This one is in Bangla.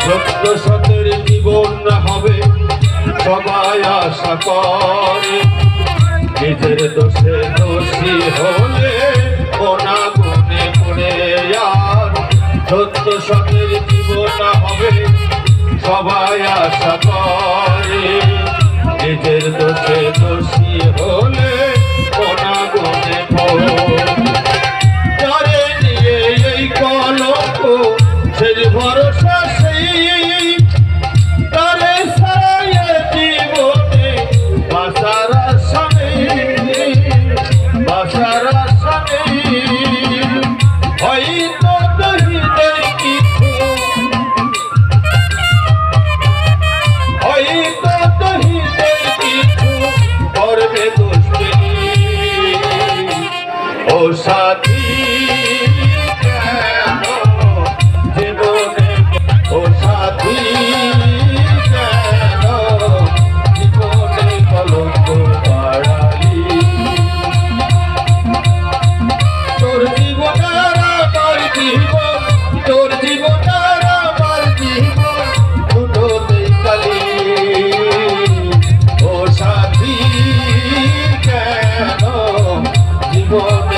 সত্য সতের জীবন হবে সবাই আশা করে, নিজের দোষে দোষী হলে কোনা গুনে পড়ে। আর সত্য সতের জীবন হবে সবাই আশা করে, নিজের দোষে দোষী হলে কোনা গুনে পড়ে। তারে নিয়ে এই কলঙ্ক সেই ভরসা সেই, তারে সারা জীবনে বাঁচার আশা নেই, বাঁচার আশা নেই। হয়তো হৃদয় কিছু, হয়তো হৃদয় কিছু করবে দুষ্টি। ও সাথী কেন জীবনে, ও সাথী কেন জীবনে কলঙ্ক বাড়ালি। তোর জীবন আর আমার জীবন, তোর জীবন আর আমার জীবন দুটোতেই কালি। ও সাথী কেন জীবনে